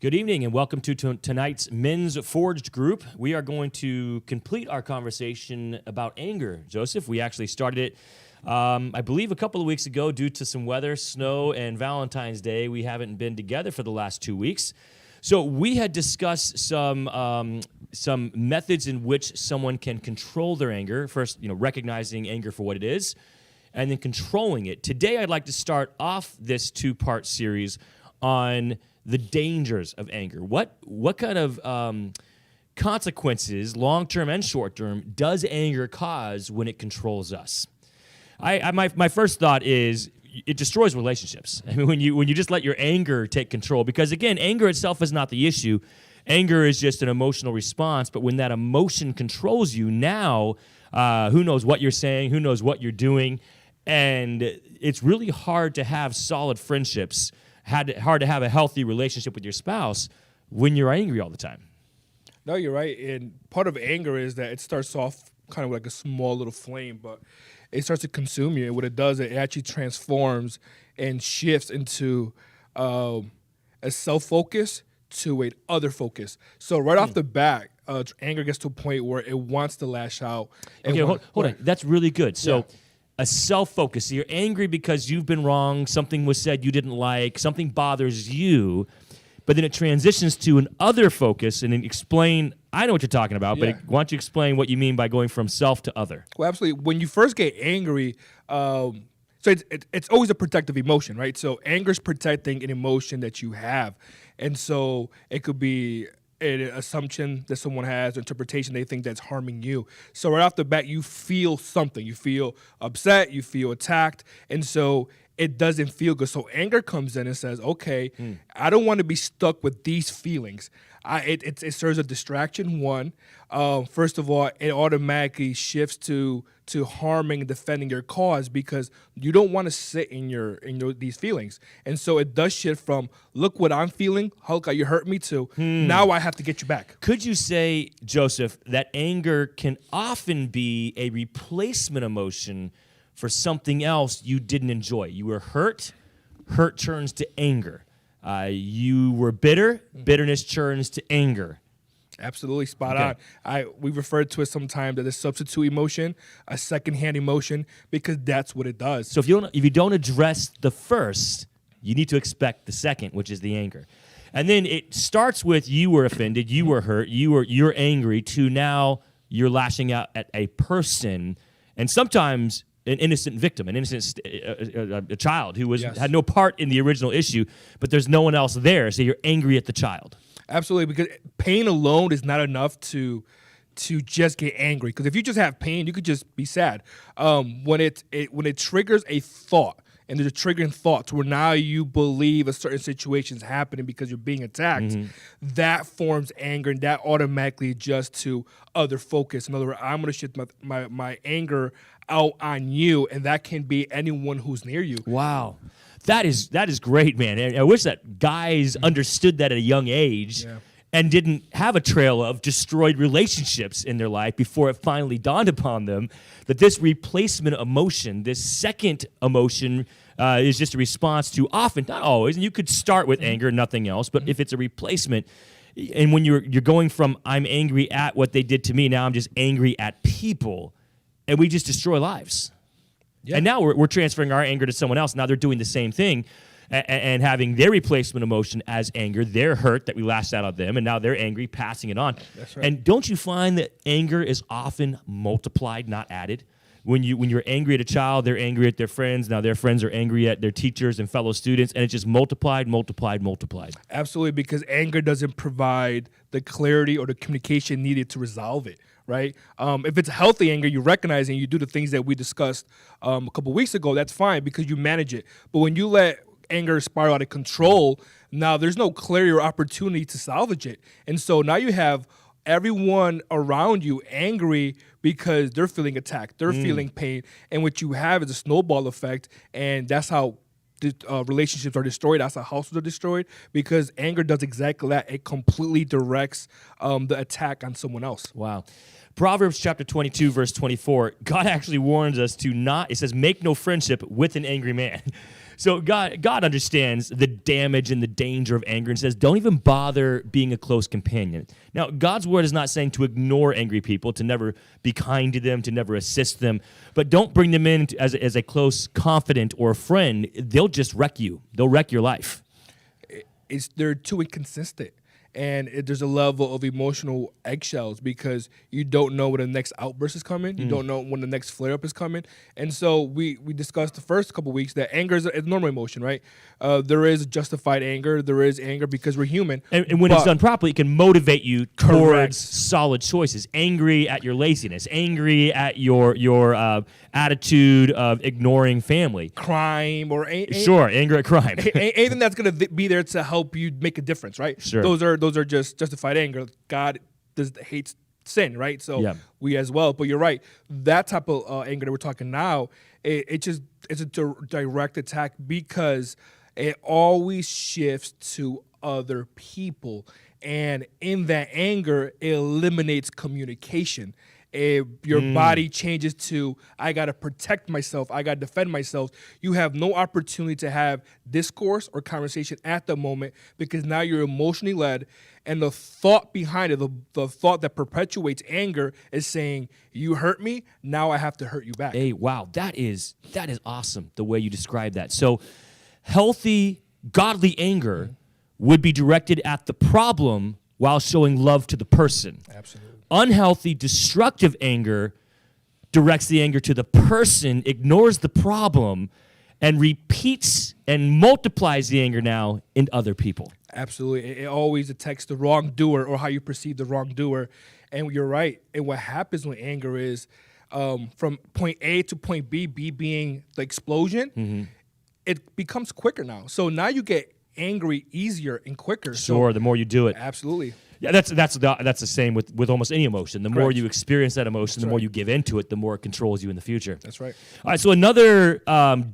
Good evening and welcome to tonight's Men's Forged group. We are going to complete our conversation about anger. Joseph, we actually started it, I believe, a couple of weeks ago due to some weather, snow, and Valentine's Day. We haven't been together for the last 2 weeks. So we had discussed some methods in which someone can control their anger. First, recognizing anger for what it is, and then controlling it. Today, I'd like to start off this two-part series on the dangers of anger. What kind of consequences, long-term and short-term, does anger cause when it controls us? My first thought is it destroys relationships. I mean, when you just let your anger take control, because again, anger itself is not the issue. Anger is just an emotional response. But when that emotion controls you, now who knows what you're saying, who knows what you're doing, and it's really hard to have solid friendships. Hard to have a healthy relationship with your spouse when you're angry all the time. No, you're right. And part of anger is that it starts off kind of like a small little flame, but it starts to consume you. And what it does, it actually transforms and shifts into a self-focus to an other focus. So right off the bat, anger gets to a point where it wants to lash out. Okay, hold on. That's really good. So. Yeah. A self-focus. So you're angry because you've been wrong, something was said you didn't like, something bothers you, but then it transitions to an other focus, and then explain, I know what you're talking about, but why don't you explain what you mean by going from self to other? Well, absolutely. When you first get angry, so it's always a protective emotion, right? So anger is protecting an emotion that you have. And so it could be an assumption that someone has, interpretation they think that's harming you. So right off the bat, you feel something. You feel upset, you feel attacked, and so it doesn't feel good. So anger comes in and says, okay, I don't want to be stuck with these feelings. It serves a distraction, one. First of all, it automatically shifts to harming and defending your cause because you don't want to sit in these feelings. And so it does shift from, look what I'm feeling, Hulk, you hurt me too. Now I have to get you back. Could you say, Joseph, that anger can often be a replacement emotion for something else you didn't enjoy? You were hurt turns to anger. You were bitter, bitterness turns to anger. Absolutely, spot on. We refer to it sometimes as a substitute emotion, a secondhand emotion, because that's what it does. So if you don't address the first, you need to expect the second, which is the anger. And then it starts with you were offended, you were hurt, you're angry, to now you're lashing out at a person, and sometimes an innocent victim, a child who had no part in the original issue, but there's no one else there, so you're angry at the child. Absolutely, because pain alone is not enough to just get angry. Because if you just have pain, you could just be sad. When it triggers a thought, and there's a triggering thought to where now you believe a certain situation is happening because you're being attacked, that forms anger, and that automatically adjusts to other focus. In other words, I'm going to shift my anger out on you, and that can be anyone who's near you. Wow. That is great, man. I wish that guys understood that at a young age and didn't have a trail of destroyed relationships in their life before it finally dawned upon them that this replacement emotion, this second emotion, is just a response to, often, not always, and you could start with anger, nothing else, but if it's a replacement, and when you're going from I'm angry at what they did to me, now I'm just angry at people, and we just destroy lives. Yeah. And now we're transferring our anger to someone else. Now they're doing the same thing and having their replacement emotion as anger. They're hurt that we lashed out on them, and now they're angry, passing it on. That's right. And don't you find that anger is often multiplied, not added? When you're angry at a child, they're angry at their friends. Now their friends are angry at their teachers and fellow students, and it's just multiplied. Absolutely, because anger doesn't provide the clarity or the communication needed to resolve it. Right? If it's healthy anger, you recognize and you do the things that we discussed a couple weeks ago, that's fine because you manage it. But when you let anger spiral out of control, now there's no clarity or opportunity to salvage it. And so now you have everyone around you angry because they're feeling attacked, they're feeling pain. And what you have is a snowball effect, and that's how relationships are destroyed. That's how households are destroyed, because anger does exactly that. It completely directs the attack on someone else. Wow. Proverbs chapter 22, verse 24, God actually warns us to not, it says, make no friendship with an angry man. So God understands the damage and the danger of anger and says, don't even bother being a close companion. Now, God's word is not saying to ignore angry people, to never be kind to them, to never assist them, but don't bring them in as a close confidant or a friend. They'll just wreck you. They'll wreck your life. They're too inconsistent. And there's a level of emotional eggshells because you don't know when the next outburst is coming. You don't know when the next flare-up is coming. And so we discussed the first couple of weeks that anger is a normal emotion, right? There is justified anger. There is anger because we're human. And when it's done properly, it can motivate you towards Correct. solid choices. Angry at your laziness. Angry at your attitude of ignoring family. Crime or Sure, anger at crime. anything that's going to be there to help you make a difference, right? Sure. Those are just justified anger. God hates sin, right? So we as well. But you're right. That type of anger that we're talking now, it's a direct attack because it always shifts to other people. And in that anger, it eliminates communication. Your body changes to, I got to protect myself. I got to defend myself. You have no opportunity to have discourse or conversation at the moment because now you're emotionally led. And the thought behind it, the thought that perpetuates anger is saying, you hurt me, now I have to hurt you back. Hey, wow, that is awesome, the way you describe that. So healthy, godly anger would be directed at the problem while showing love to the person. Absolutely. Unhealthy, destructive anger directs the anger to the person, ignores the problem, and repeats and multiplies the anger now in other people. Absolutely. It always attacks the wrongdoer or how you perceive the wrongdoer. And you're right. And what happens when anger is from point A to point B being the explosion, it becomes quicker now. So now you get angry easier and quicker. Sure, the more you do it. Absolutely. Yeah, that's the same with almost any emotion. The more Correct. you experience that emotion, the That's more right. you give into it, the more it controls you in the future. That's right. All right, so another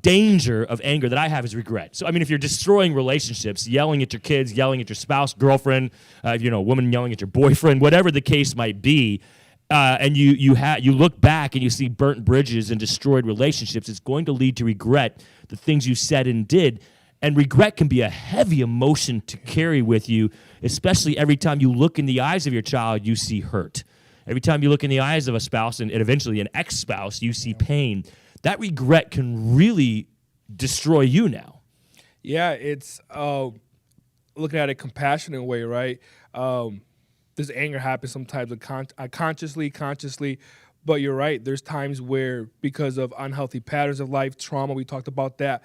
danger of anger that I have is regret. So, I mean, if you're destroying relationships, yelling at your kids, yelling at your spouse, girlfriend, a woman yelling at your boyfriend, whatever the case might be, and you look back and you see burnt bridges and destroyed relationships, it's going to lead to regret, the things you said and did. And regret can be a heavy emotion to carry with you, especially every time you look in the eyes of your child, you see hurt. Every time you look in the eyes of a spouse and eventually an ex-spouse, you see pain. That regret can really destroy you now. Yeah, it's looking at it compassionate way, right? This anger happens sometimes consciously, but you're right. There's times where because of unhealthy patterns of life, trauma, we talked about that,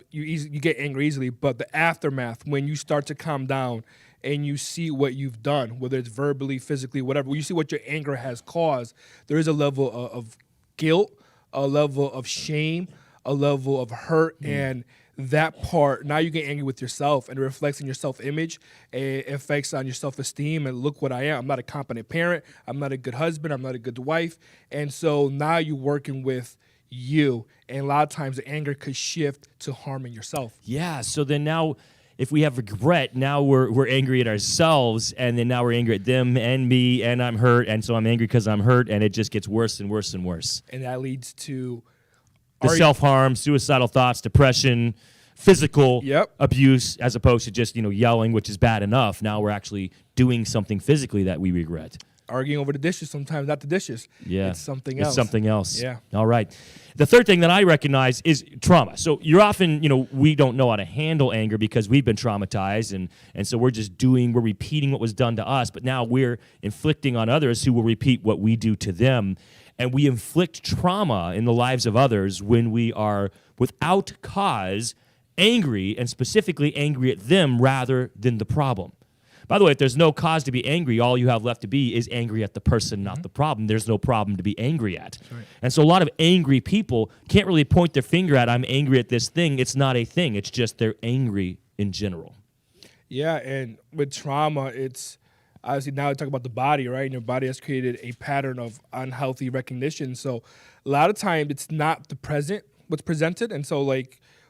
you get angry easily, but the aftermath, when you start to calm down and you see what you've done, whether it's verbally, physically, whatever, when you see what your anger has caused, there is a level of guilt, a level of shame, a level of hurt, and that part, now you get angry with yourself, and it reflects in your self-image, it affects on your self-esteem, and look what I am. I'm not a competent parent, I'm not a good husband, I'm not a good wife, and so now you're working with you, and a lot of times the anger could shift to harming yourself. Yeah, so then now if we have regret, now we're angry at ourselves, and then now we're angry at them and me, and I'm hurt, and so I'm angry because I'm hurt, and it just gets worse and worse and worse. And that leads to the self-harm, suicidal thoughts, depression, physical abuse, as opposed to just yelling, which is bad enough. Now we're actually doing something physically that we regret. Arguing over the dishes sometimes, not the dishes. Yeah. It's something else. It's something else. Yeah. All right. The third thing that I recognize is trauma. So you're often, we don't know how to handle anger because we've been traumatized, and so we're repeating what was done to us, but now we're inflicting on others who will repeat what we do to them. And we inflict trauma in the lives of others when we are, without cause, angry, and specifically angry at them rather than the problem. By the way, if there's no cause to be angry, all you have left to be is angry at the person, not the problem. There's no problem to be angry at. Right. And so a lot of angry people can't really point their finger at, I'm angry at this thing. It's not a thing. It's just they're angry in general. Yeah, and with trauma, it's obviously now we talk about the body, right? And your body has created a pattern of unhealthy recognition. So a lot of times it's not the present, what's presented. And so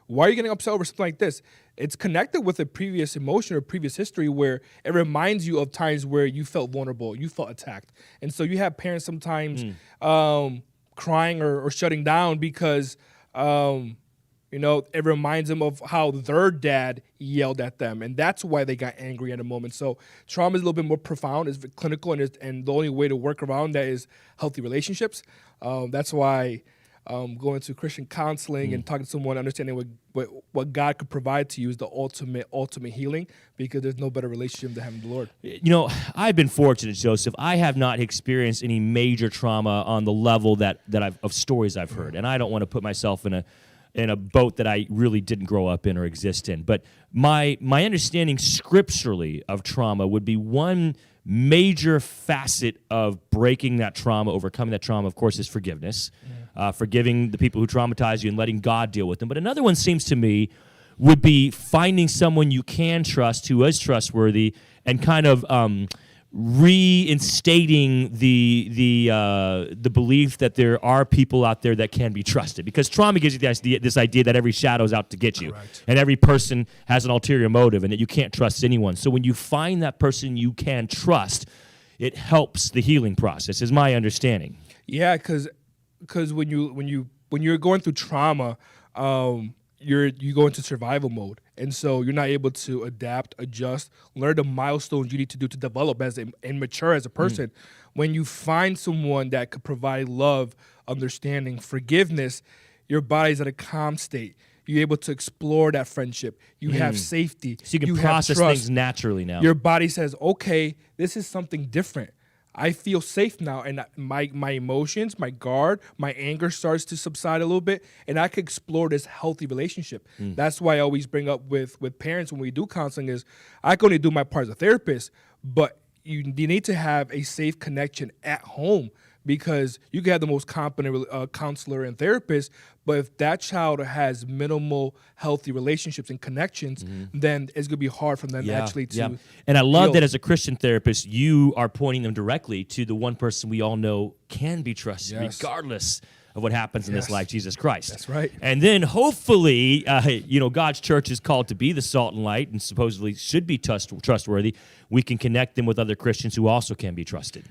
why are you getting upset over something like this? It's connected with a previous emotion or previous history where it reminds you of times where you felt vulnerable, you felt attacked. And so you have parents sometimes crying or shutting down because It reminds them of how their dad yelled at them, and that's why they got angry at a moment. So trauma is a little bit more profound, it's clinical, and the only way to work around that is healthy relationships. That's why going to Christian counseling and talking to someone, understanding what God could provide to you is the ultimate healing, because there's no better relationship than having the Lord. I've been fortunate, Joseph. I have not experienced any major trauma on the level that of stories I've heard, and I don't want to put myself in a boat that I really didn't grow up in or exist in. But my understanding scripturally of trauma would be one major facet of breaking that trauma, overcoming that trauma, of course, is forgiveness. Forgiving the people who traumatize you and letting God deal with them. But another one seems to me would be finding someone you can trust, who is trustworthy, and kind of reinstating the belief that there are people out there that can be trusted. Because trauma gives you this idea that every shadow is out to get you. Correct. And every person has an ulterior motive, and that you can't trust anyone. So when you find that person you can trust, it helps the healing process, is my understanding. Yeah, because when you're going through trauma, you go into survival mode, and so you're not able to adapt, adjust, learn the milestones you need to do to develop and mature as a person. When you find someone that could provide love, understanding, forgiveness, your body's at a calm state. You're able to explore that friendship. You have safety. So you can process things naturally now. Your body says, okay, this is something different. I feel safe now, and my emotions, my guard, my anger starts to subside a little bit, and I can explore this healthy relationship. That's why I always bring up with parents when we do counseling is I can only do my part as a therapist, but you need to have a safe connection at home, because you can have the most competent counselor and therapist, but if that child has minimal healthy relationships and connections, then it's going to be hard for them actually to And I love heal. that as a Christian therapist, you are pointing them directly to the one person we all know can be trusted, regardless of what happens in this life, Jesus Christ. That's right. And then hopefully, God's church is called to be the salt and light, and supposedly should be trustworthy. We can connect them with other Christians who also can be trusted.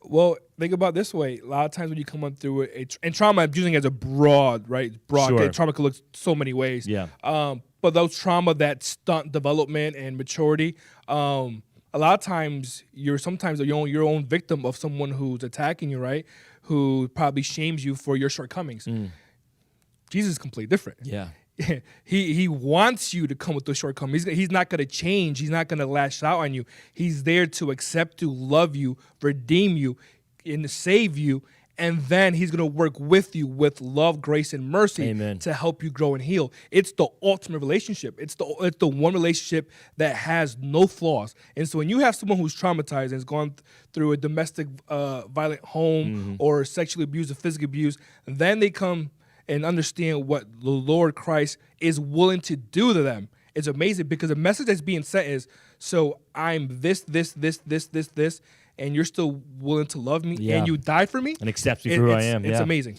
Well, think about it this way. A lot of times when you come up through it, and trauma, I'm using it as a broad, right? Broad. Sure. Trauma can look so many ways. Yeah. But those trauma that stunt development and maturity, a lot of times you're your own victim of someone who's attacking you, right? Who probably shames you for your shortcomings. Jesus is completely different. Yeah. He wants you to come with those shortcomings. He's not going to change. He's not going to lash out on you. He's there to accept you, love you, redeem you, and save you. And then he's going to work with you with love, grace, and mercy to help you grow and heal. It's the ultimate relationship. It's the one relationship that has no flaws. And so when you have someone who's traumatized and has gone through a domestic violent home or sexually abused or physically abused, then they come and understand what the Lord Christ is willing to do to them. It's amazing, because the message that's being sent is, so I'm this, and you're still willing to love me, and you died for me? And accept me for who I am. It's amazing.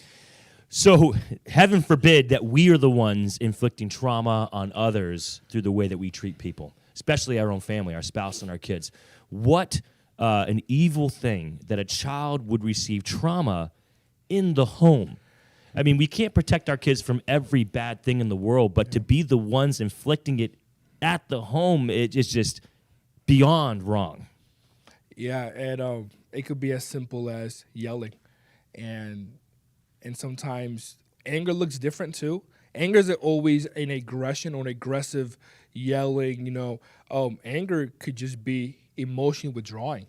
So heaven forbid that we are the ones inflicting trauma on others through the way that we treat people, especially our own family, our spouse, and our kids. What an evil thing that a child would receive trauma in the home. I mean, we can't protect our kids from every bad thing in the world, but to be the ones inflicting it at the home, it is just beyond wrong. Yeah, and it could be as simple as yelling, and sometimes anger looks different too. Anger isn't always an aggression or an aggressive yelling. Anger could just be emotionally withdrawing.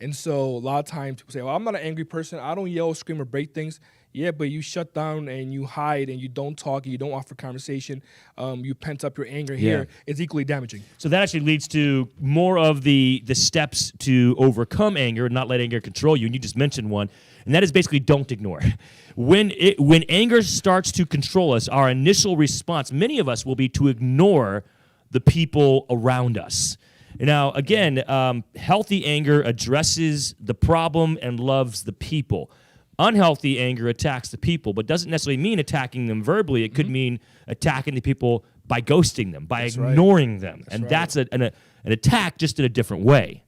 And so a lot of times people say, well, I'm not an angry person. I don't yell, scream, or break things. Yeah, but you shut down and you hide and you don't talk and you don't offer conversation. You pent up your anger here. It's equally damaging. So that actually leads to more of the steps to overcome anger and not let anger control you. And you just mentioned one, and that is basically don't ignore. When anger starts to control us, our initial response, many of us, will be to ignore the people around us. Now, again, healthy anger addresses the problem and loves the people. Unhealthy anger attacks the people, but doesn't necessarily mean attacking them verbally. It could mean attacking the people by ghosting them, by ignoring them. That's an attack, just in a different way.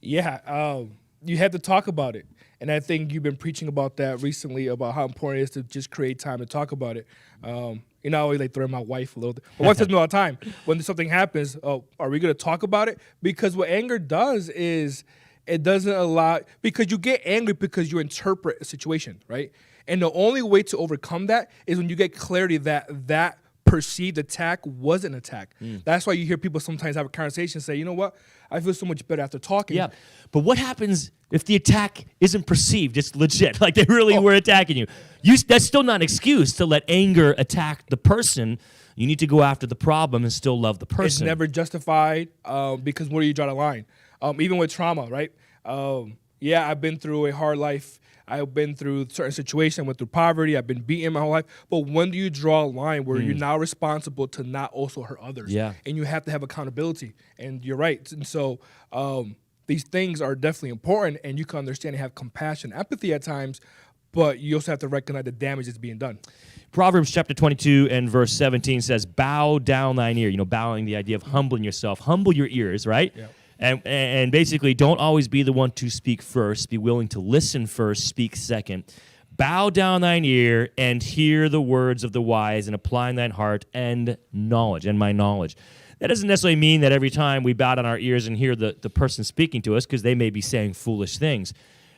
Yeah. you have to talk about it. And I think you've been preaching about that recently, about how important it is to just create time to talk about it. I always like throwing my wife a little bit. My wife tells me all the time, when something happens, oh, are we going to talk about it? Because what anger does is it doesn't allow, because you get angry because you interpret a situation, right? And the only way to overcome that is when you get clarity that perceived attack was an attack. That's why you hear people sometimes have a conversation and say, you know what, I feel so much better after talking. Yeah, but what happens if the attack isn't perceived? It's legit, like they really were attacking you. That's still not an excuse to let anger attack the person. You need to go after the problem and still love the person. It's never justified because where do you draw the line? Even with trauma, right? I've been through a hard life. I've been through certain situations. I went through poverty. I've been beaten my whole life. But when do you draw a line where you're now responsible to not also hurt others? Yeah. And you have to have accountability. And you're right. And so these things are definitely important, and you can understand and have compassion, empathy at times, but you also have to recognize the damage that's being done. Proverbs chapter 22 and verse 17 says, bow down thine ear. Bowing, the idea of humbling yourself. Humble your ears, right? Yeah. And basically, don't always be the one to speak first. Be willing to listen first, speak second. Bow down thine ear and hear the words of the wise, and apply in thine heart and knowledge, and my knowledge. That doesn't necessarily mean that every time we bow down our ears and hear the person speaking to us, because they may be saying foolish things.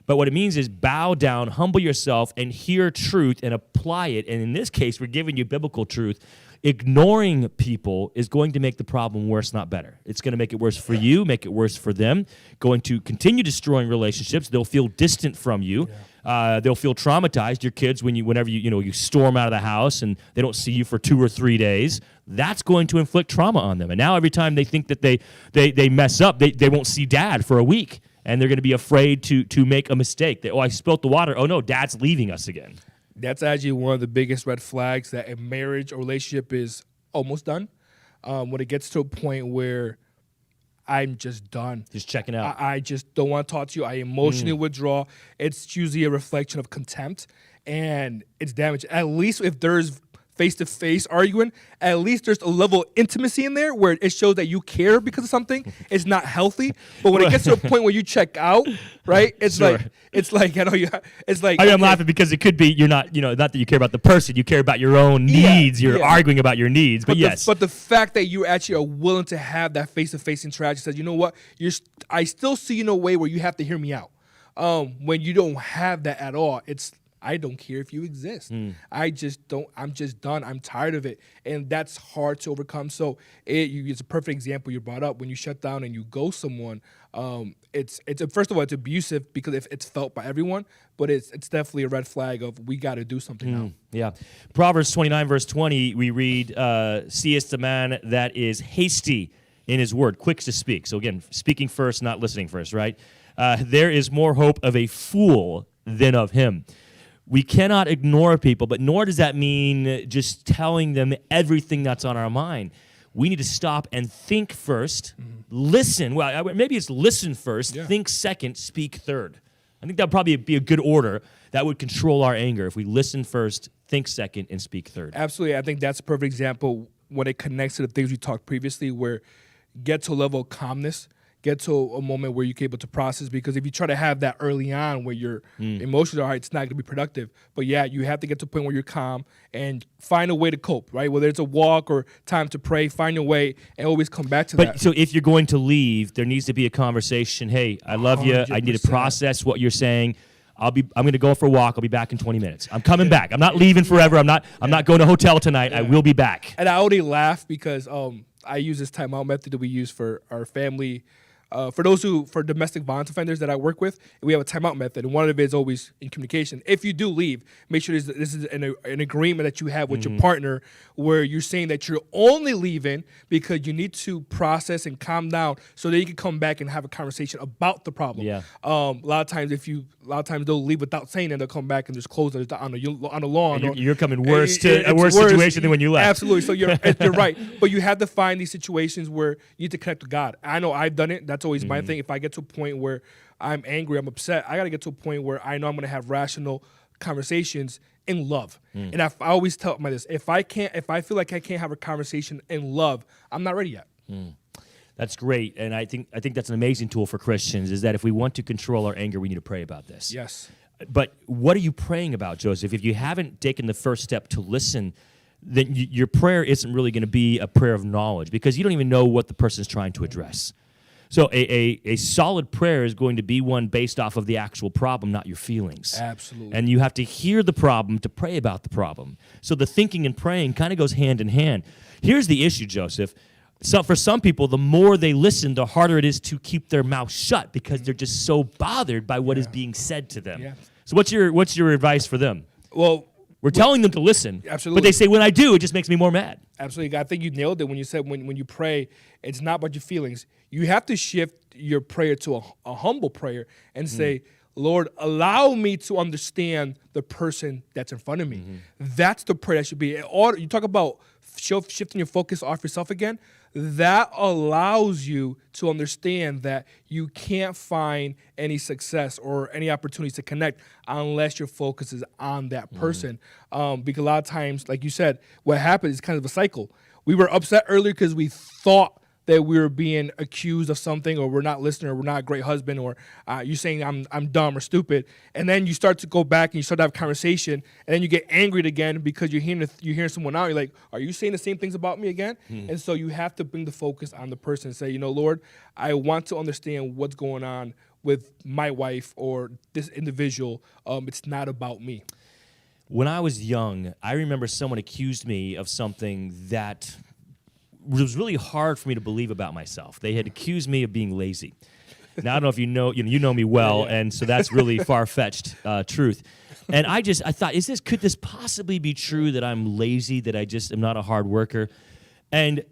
But what it means is bow down, humble yourself, and hear truth and apply it. And in this case, we're giving you biblical truth. Ignoring people is going to make the problem worse, not better. It's going to make it worse for you, make it worse for them, going to continue destroying relationships. They'll feel distant from you. They'll feel traumatized. Your kids, whenever you storm out of the house and they don't see you for 2 or 3 days, that's going to inflict trauma on them. And now every time they think that they mess up, they won't see dad for a week. And they're going to be afraid to make a mistake. I spilt the water. Oh, no, dad's leaving us again. That's actually one of the biggest red flags, that a marriage or relationship is almost done. When it gets to a point where I'm just done. Just checking out. I just don't want to talk to you. I emotionally withdraw. It's usually a reflection of contempt, and it's damage. At least if there's face-to-face arguing, at least there's a level of intimacy in there where it shows that you care because of something. It's not healthy. But when it gets to a point where you check out, right? It's Sure. like I know you. It's like I'm laughing because it could be you're not that you care about the person, you care about your own needs. You're arguing about your needs. But yes, but the fact that you actually are willing to have that face-to-face interaction says, you know what? I still see you in a way where you have to hear me out. When you don't have that at all, I don't care if you exist. I just don't. I'm just done. I'm tired of it, and that's hard to overcome. So it's a perfect example you brought up. When you shut down and you ghost someone, it's first of all, it's abusive because if it's felt by everyone, but it's definitely a red flag of we got to do something now. Yeah. Proverbs 29 verse 20, we read, "Seest a man that is hasty in his word, quick to speak." So again, speaking first, not listening first, right? There is more hope of a fool than of him. We cannot ignore people, but nor does that mean just telling them everything that's on our mind. We need to stop and think first, listen. Well, maybe it's listen first, think second, speak third. I think that would probably be a good order that would control our anger if we listen first, think second, and speak third. Absolutely. I think that's a perfect example when it connects to the things we talked previously, where get to a level of calmness, get to a moment where you're able to process, because if you try to have that early on where your emotions are high, it's not going to be productive. But yeah, you have to get to a point where you're calm and find a way to cope, right? Whether it's a walk or time to pray, find a way and always come back to that. So if you're going to leave, there needs to be a conversation. Hey, I love you. I need to process what you're saying. I'm going to go for a walk. I'll be back in 20 minutes. I'm coming back. I'm not leaving forever. I'm not going to a hotel tonight. I will be back. And I already laugh because I use this timeout method that we use for our family. For domestic violence offenders that I work with, we have a timeout method, and one of it is always in communication. If you do leave, make sure this is an agreement that you have with your partner, where you're saying that you're only leaving because you need to process and calm down, so that you can come back and have a conversation about the problem. Yeah. A lot of times they'll leave without saying it. They'll come back and there's clothes on the lawn. You're coming worse to a worse situation than when you left. Absolutely. So you're right, but you have to find these situations where you need to connect with God. I know I've done it. That's always my thing. If I get to a point where I'm angry, I'm upset, I got to get to a point where I know I'm going to have rational conversations in love. And I always tell myself this: if I feel like I can't have a conversation in love, I'm not ready yet. That's great, and I think that's an amazing tool for Christians, is that if we want to control our anger, we need to pray about this. Yes. But what are you praying about, Joseph? If you haven't taken the first step to listen, then your prayer isn't really going to be a prayer of knowledge, because you don't even know what the person is trying to address. So a solid prayer is going to be one based off of the actual problem, not your feelings. Absolutely. And you have to hear the problem to pray about the problem. So the thinking and praying kind of goes hand in hand. Here's the issue, Joseph. So for some people, the more they listen, the harder it is to keep their mouth shut, because they're just so bothered by what is being said to them. Yeah. So what's your advice for them? Well, we're telling them to listen, absolutely. but they say, when I do, it just makes me more mad. Absolutely. I think you nailed it when you said when you pray, it's not about your feelings. You have to shift your prayer to a humble prayer and say, Lord, allow me to understand the person that's in front of me. That's the prayer that should be. You talk about shifting your focus off yourself again. That allows you to understand that you can't find any success or any opportunities to connect unless your focus is on that person. Because a lot of times, like you said, what happens is kind of a cycle. We were upset earlier because we thought that we were being accused of something, or we're not listening, or we're not a great husband, or you're saying I'm dumb or stupid, and then you start to go back and you start to have a conversation, and then you get angry again because you're hearing someone out. You're like, are you saying the same things about me again? And so you have to bring the focus on the person and say, Lord, I want to understand what's going on with my wife or this individual. It's not about me. When I was young, I remember someone accused me of something that was really hard for me to believe about myself. They had accused me of being lazy. Now, I don't know if you know me well, and so that's really far-fetched truth. And I thought, could this possibly be true, that I'm lazy, that I just am not a hard worker? And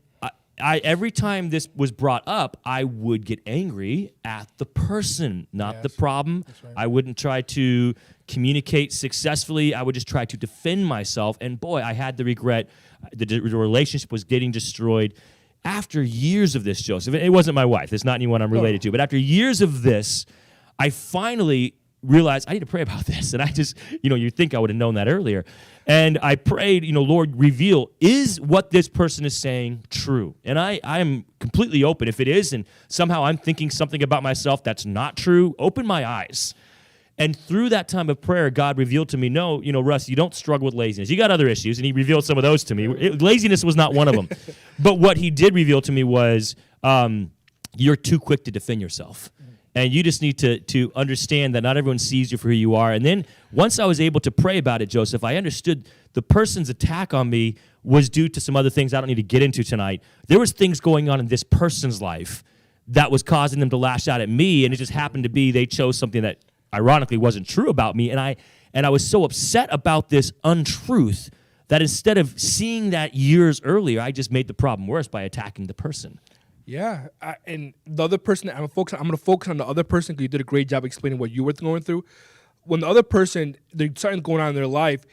I every time this was brought up, I would get angry at the person, not the problem. Right. I wouldn't try to communicate successfully. I would just try to defend myself. And boy, I had the regret. The relationship was getting destroyed. After years of this, Joseph, it wasn't my wife. It's not anyone I'm related to. But after years of this, I finally realized I need to pray about this. And I just, you'd think I would have known that earlier. And I prayed, Lord, reveal, is what this person is saying true? And I am completely open. If it is, and somehow I'm thinking something about myself that's not true, open my eyes. And through that time of prayer, God revealed to me, no, Russ, you don't struggle with laziness. You got other issues, and he revealed some of those to me. Laziness was not one of them. But what he did reveal to me was you're too quick to defend yourself. And you just need to understand that not everyone sees you for who you are. And then once I was able to pray about it, Joseph, I understood the person's attack on me was due to some other things I don't need to get into tonight. There was things going on in this person's life that was causing them to lash out at me, and it just happened to be they chose something that ironically wasn't true about me. And I was so upset about this untruth that instead of seeing that years earlier, I just made the problem worse by attacking the person. Yeah, and the other person, I'm going to focus on the other person because you did a great job explaining what you were going through. When the other person, there's something going on in their life,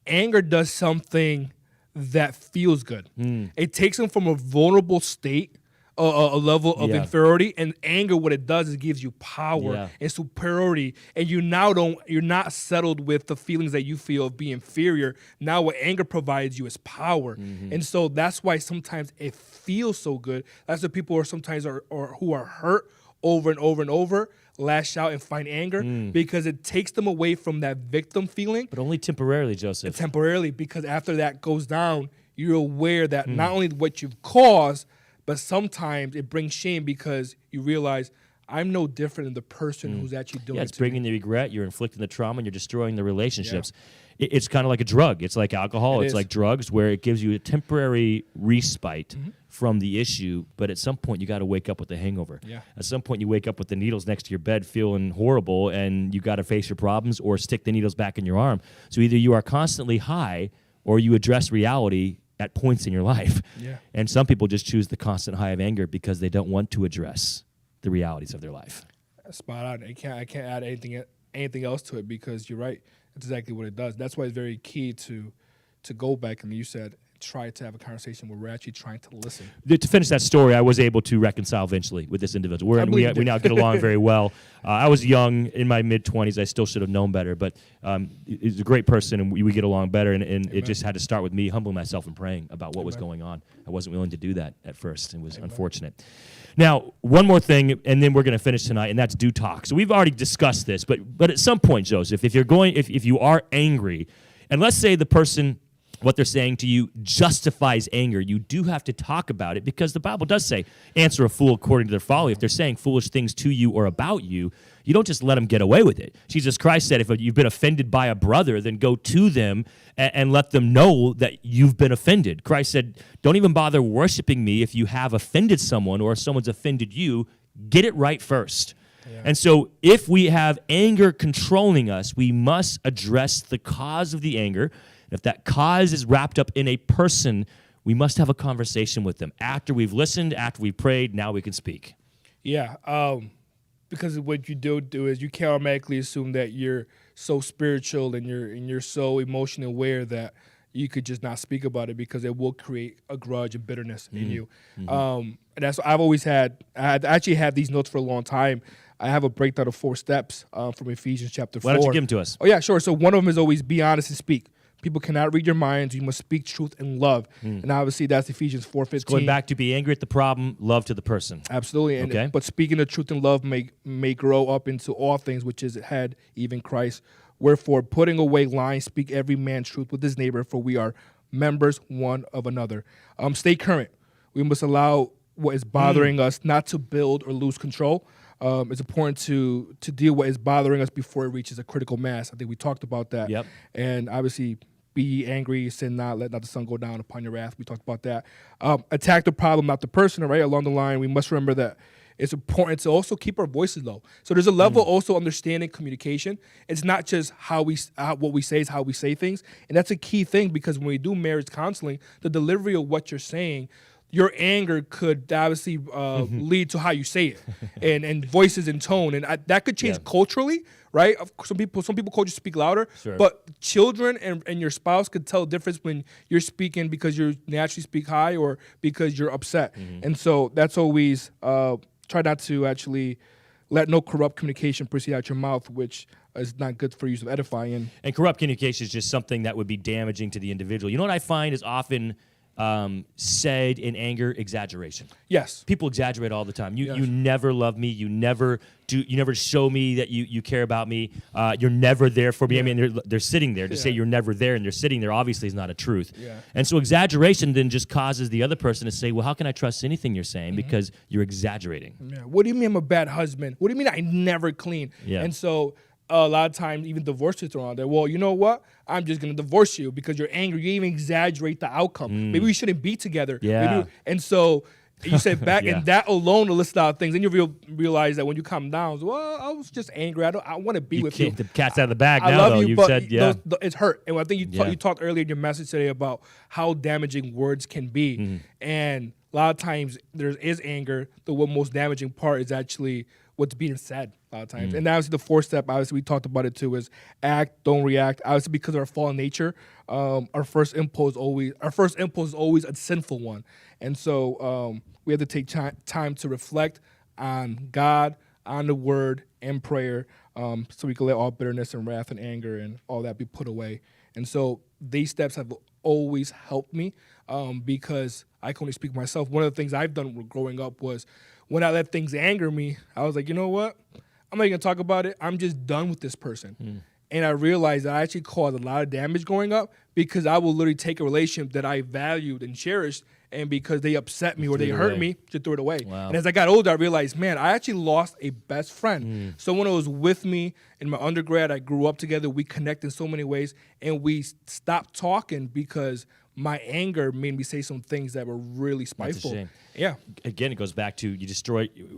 anger does something that feels good. It takes them from a vulnerable state, a level of inferiority, and anger, what it does is it gives you power and superiority, and you're not settled with the feelings that you feel of being inferior. Now what anger provides you is power. And so that's why sometimes it feels so good. That's why people who are hurt over and over and over lash out and find anger because it takes them away from that victim feeling. But only temporarily, Joseph. Temporarily, because after that goes down, you're aware that not only what you've caused, but sometimes it brings shame because you realize I'm no different than the person who's actually doing it. It's bringing the regret, you're inflicting the trauma, and you're destroying the relationships. It's kind of like a drug. It's like alcohol. It's like drugs, where it gives you a temporary respite from the issue, but at some point you got to wake up with the hangover. At some point you wake up with the needles next to your bed feeling horrible, and you got to face your problems or stick the needles back in your arm. So either you are constantly high or you address reality at points in your life. And some people just choose the constant high of anger because they don't want to address the realities of their life. Spot on. I can't add anything else to it because you're right. That's exactly what it does. That's why it's very key to go back, and you said, try to have a conversation where we're actually trying to listen. To finish that story, I was able to reconcile eventually with this individual. We now get along very well. I was young, in my mid-20s. I still should have known better, but he's a great person, and we get along better, and it just had to start with me humbling myself and praying about what was going on. I wasn't willing to do that at first. It was unfortunate. Now, one more thing, and then we're going to finish tonight, and that's do talk. So we've already discussed this, but at some point, Joseph, if you are angry, and let's say the person, what they're saying to you justifies anger, you do have to talk about it, because the Bible does say, answer a fool according to their folly. If they're saying foolish things to you or about you, you don't just let them get away with it. Jesus Christ said, if you've been offended by a brother, then go to them and let them know that you've been offended. Christ said, don't even bother worshiping me if you have offended someone or if someone's offended you. Get it right first. Yeah. And so if we have anger controlling us, we must address the cause of the anger. And if that cause is wrapped up in a person, we must have a conversation with them. After we've listened, after we've prayed, now we can speak. Yeah, because what you do is you can automatically assume that you're so spiritual and you're so emotionally aware that you could just not speak about it, because it will create a grudge and bitterness in you. And that's what I've always had. I actually had these notes for a long time. I have a breakdown of 4 steps from Ephesians chapter 4. Why don't you give them to us? Oh, yeah, sure. So one of them is always be honest and speak. People cannot read your minds. You must speak truth and love. And obviously that's Ephesians 4:15. It's going back to be angry at the problem, love to the person. Absolutely. And, but speaking the truth and love may grow up into all things, which is head, even Christ. Wherefore, putting away lying, speak every man truth with his neighbor, for we are members one of another. Stay current. We must allow what is bothering us not to build or lose control. It's important to deal with what is bothering us before it reaches a critical mass. I think we talked about that. Yep. And obviously, be angry, sin not, let not the sun go down upon your wrath. We talked about that. Attack the problem, not the person, right? Along the line, we must remember that it's important to also keep our voices low. So there's a level also understanding communication. It's not just what we say, is how we say things. And that's a key thing, because when we do marriage counseling, the delivery of what you're saying, your anger could obviously lead to how you say it and voices and tone. And that could change culturally, right? Some people cultures speak louder, but children and your spouse could tell the difference when you're speaking because you naturally speak high or because you're upset. And so that's always try not to actually let no corrupt communication proceed out your mouth, which is not good for use of edifying. And corrupt communication is just something that would be damaging to the individual. You know what I find is often said in anger? Exaggeration. Yes. People exaggerate all the time. You never love me. You never show me that you care about me. You're never there for me. I mean, they're sitting there. To say you're never there and they're sitting there obviously is not a truth. And so exaggeration then just causes the other person to say, well, how can I trust anything you're saying? Because you're exaggerating. What do you mean I'm a bad husband? What do you mean I never clean? And so a lot of times even divorce is thrown out there. Well, you know what? I'm just going to divorce you because you're angry. You even exaggerate the outcome. Maybe we shouldn't be together. And so you said back, and that alone will list out things. Then you realize that when you calm down, well, I was just angry. I want to be with you. The cat's out of the bag I now, love though. you, You've but said, it's hurt. And I think you talked earlier in your message today about how damaging words can be. And a lot of times there is anger. The most damaging part is actually what's being said a lot of times. And obviously the 4th step, obviously we talked about it too, is act, don't react. Obviously because of our fallen nature, our first impulse is always a sinful one. And so we have to take time to reflect on God, on the word, and prayer, so we can let all bitterness and wrath and anger and all that be put away. And so these steps have always helped me because I can only speak for myself. One of the things I've done growing up was when I let things anger me, I was like, you know what? I'm not even going to talk about it. I'm just done with this person. And I realized that I actually caused a lot of damage growing up because I will literally take a relationship that I valued and cherished, and because they upset me or they hurt me, just threw it away. Wow. And as I got older, I realized, man, I actually lost a best friend. Someone who was with me in my undergrad. I grew up together. We connect in so many ways, and we stopped talking because my anger made me say some things that were really spiteful. That's a shame. Yeah. Again, it goes back to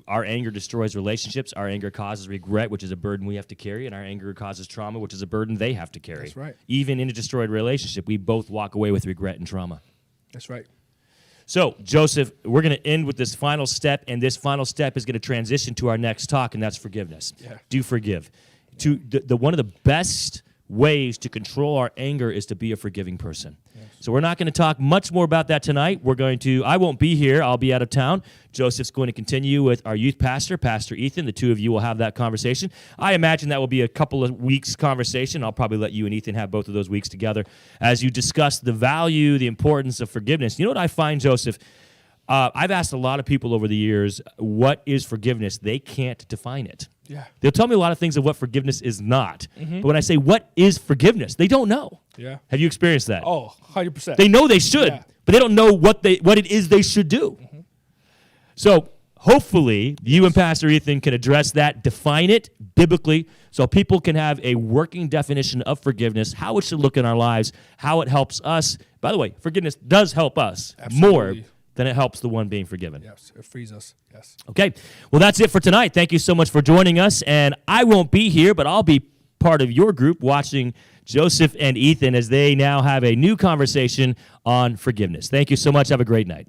our anger destroys relationships. Our anger causes regret, which is a burden we have to carry, and our anger causes trauma, which is a burden they have to carry. That's right. Even in a destroyed relationship, we both walk away with regret and trauma. That's right. So, Joseph, we're going to end with this final step, and this final step is going to transition to our next talk, and that's forgiveness. Yeah. Do forgive. To the one of the best ways to control our anger is to be a forgiving person. So we're not going to talk much more about that tonight. I won't be here. I'll be out of town. Joseph's going to continue with our youth pastor, Pastor Ethan. The two of you will have that conversation. I imagine that will be a couple of weeks conversation. I'll probably let you and Ethan have both of those weeks together as you discuss the value, the importance of forgiveness. You know what I find, Joseph? I've asked a lot of people over the years, what is forgiveness? They can't define it. Yeah. They'll tell me a lot of things of what forgiveness is not. But when I say, what is forgiveness? They don't know. Yeah. Have you experienced that? Oh, 100%. They know they should, but they don't know what it is they should do. So hopefully you and Pastor Ethan can address that, define it biblically, so people can have a working definition of forgiveness, how it should look in our lives, how it helps us. By the way, forgiveness does help us more than it helps the one being forgiven. Yes, it frees us. Yes. Okay. Well, that's it for tonight. Thank you so much for joining us. And I won't be here, but I'll be part of your group watching Joseph and Ethan as they now have a new conversation on forgiveness. Thank you so much. Have a great night.